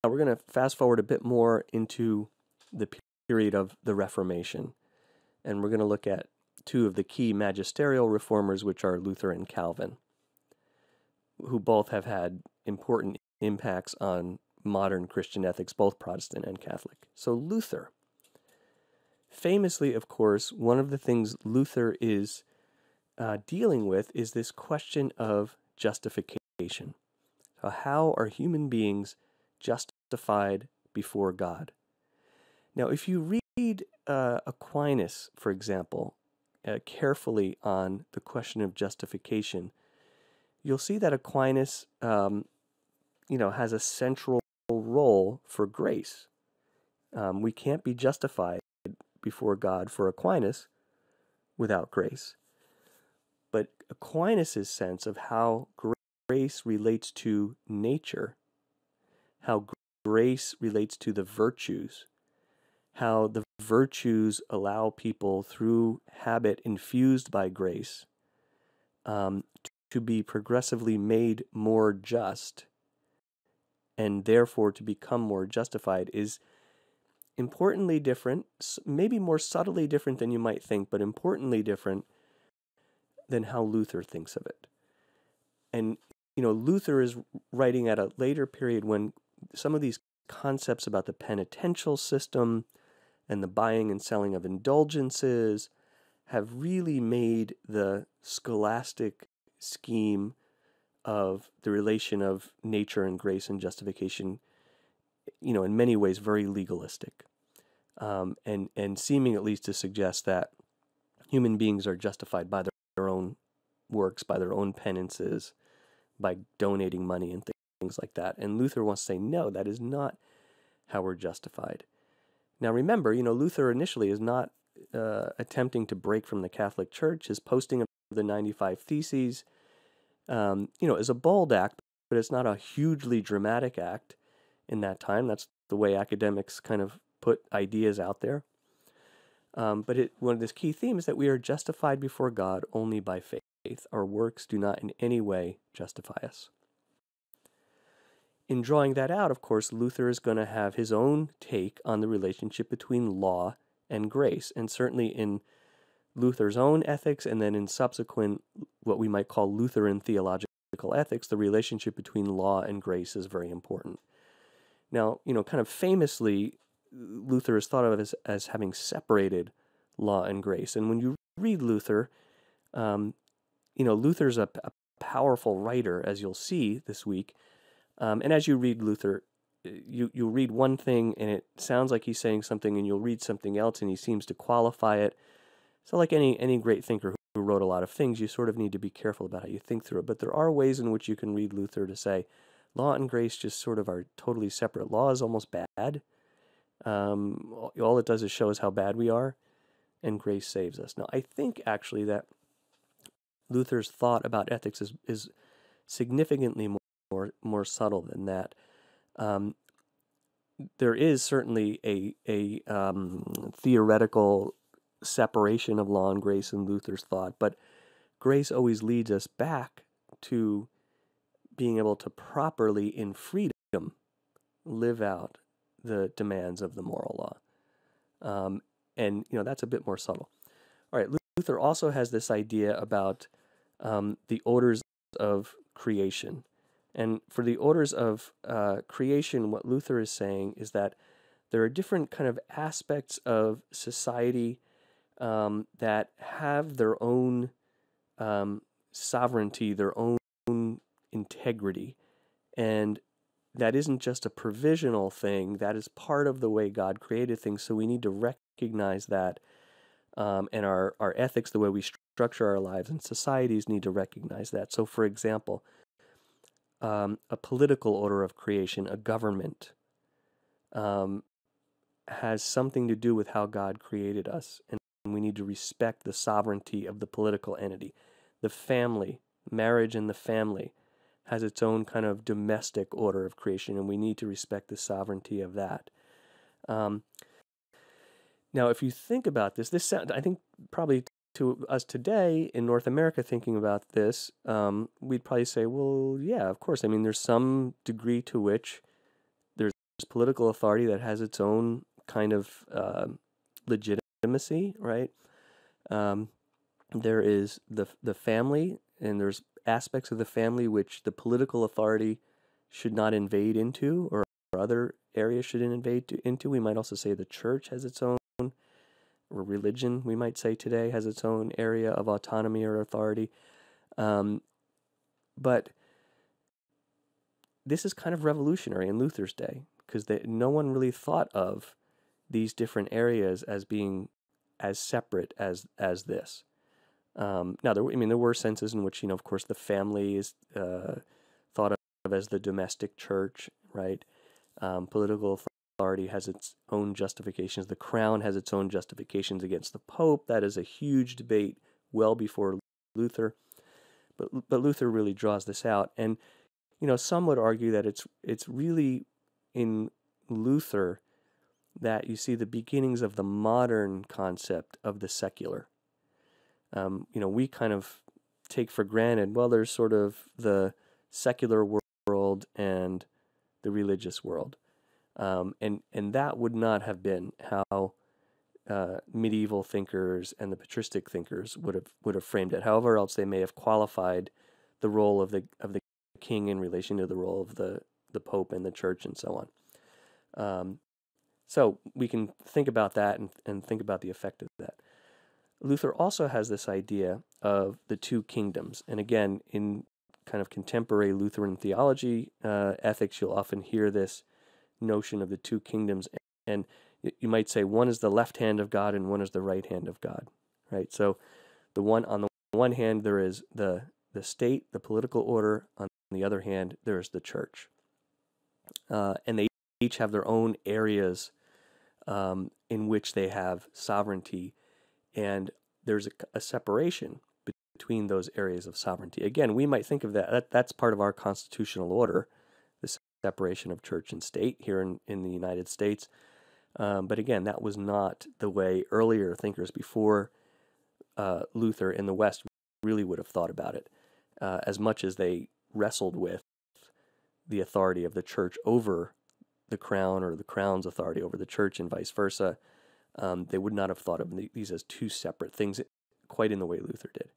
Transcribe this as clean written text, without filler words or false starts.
we're going to fast forward a bit more into the period of the Reformation, and we're going to look at two of the key magisterial reformers, which are Luther and Calvin, who both have had important impacts on modern Christian ethics, both Protestant and Catholic. So Luther, famously, of course, one of the things Luther is dealing with is this question of justification. So how are human beings justified before God? Now, if you read Aquinas, for example, carefully on the question of justification, you'll see that Aquinas, has a central role for grace. We can't be justified before God for Aquinas without grace. But Aquinas' sense of how grace relates to nature, how grace relates to the virtues, how the virtues allow people through habit infused by grace to be progressively made more just and therefore to become more justified is importantly different, maybe more subtly different than you might think, but importantly different than how Luther thinks of it. And, Luther is writing at a later period when some of these concepts about the penitential system and the buying and selling of indulgences have really made the scholastic scheme of the relation of nature and grace and justification, in many ways very legalistic, and seeming at least to suggest that human beings are justified by their own works, by their own penances, by donating money and things like that. And Luther wants to say, no, that is not how we're justified. Now remember, Luther initially is not attempting to break from the Catholic Church. His posting of the 95 Theses, is a bold act, but it's not a hugely dramatic act in that time. That's the way academics kind of put ideas out there. But one of the key themes is that we are justified before God only by faith. Our works do not in any way justify us. In drawing that out, of course, Luther is going to have his own take on the relationship between law and grace. And certainly in Luther's own ethics and then in subsequent, what we might call Lutheran theological ethics, the relationship between law and grace is very important. Now, kind of famously, Luther is thought of as having separated law and grace. And when you read Luther, Luther's a powerful writer, as you'll see this week. And as you read Luther, you'll read one thing and it sounds like he's saying something, and you'll read something else and he seems to qualify it. So like any great thinker who wrote a lot of things, you sort of need to be careful about how you think through it. But there are ways in which you can read Luther to say law and grace just sort of are totally separate. Law is almost bad. All it does is show us how bad we are, and grace saves us. Now, I think actually that Luther's thought about ethics is significantly more subtle than that. There is certainly a theoretical separation of law and grace in Luther's thought, but grace always leads us back to being able to properly, in freedom, live out the demands of the moral law. And that's a bit more subtle. All right, Luther also has this idea about the orders of creation. And for the orders of creation, what Luther is saying is that there are different kind of aspects of society that have their own sovereignty, their own integrity. And that isn't just a provisional thing, that is part of the way God created things. So we need to recognize that, and our ethics, the way we structure our lives and societies, need to recognize that. So for example, a political order of creation, a government, has something to do with how God created us, and we need to respect the sovereignty of the political entity. The family, marriage and the family, has its own kind of domestic order of creation, and we need to respect the sovereignty of that. Now, if you think about this sounds, I think probably to us today in North America thinking about this, we'd probably say, well, yeah, of course. I mean, there's some degree to which there's political authority that has its own kind of legitimacy, right? Um, there is the family, and there's aspects of the family which the political authority should not invade into, or other areas shouldn't into. We might also say the church has its own, or religion, we might say today, has its own area of autonomy or authority. Um, but this is kind of revolutionary in Luther's day, because no one really thought of these different areas as being as separate as this. Now, there were senses in which, of course, the family is thought of as the domestic church, right? Political authority has its own justifications. The crown has its own justifications against the Pope. That is a huge debate well before Luther. But Luther really draws this out. And, some would argue that it's really in Luther that you see the beginnings of the modern concept of the secular. We kind of take for granted, well, there's sort of the secular world and the religious world. And that would not have been how medieval thinkers and the patristic thinkers would have framed it. However else they may have qualified the role of the king in relation to the role of the Pope and the church and so on. So we can think about that and think about the effect of that. Luther also has this idea of the two kingdoms. And again, in kind of contemporary Lutheran theology, ethics, you'll often hear this notion of the two kingdoms. And you might say one is the left hand of God and one is the right hand of God, right? So on the one hand, there is the state, the political order. On the other hand, there is the church. And they each have their own areas in which they have sovereignty, and there's a separation between those areas of sovereignty. Again, we might think of that's part of our constitutional order, the separation of church and state here in the United States. But again, that was not the way earlier thinkers before Luther in the West really would have thought about it, as much as they wrestled with the authority of the church over the crown, or the crown's authority over the church, and vice versa. They would not have thought of these as two separate things quite in the way Luther did.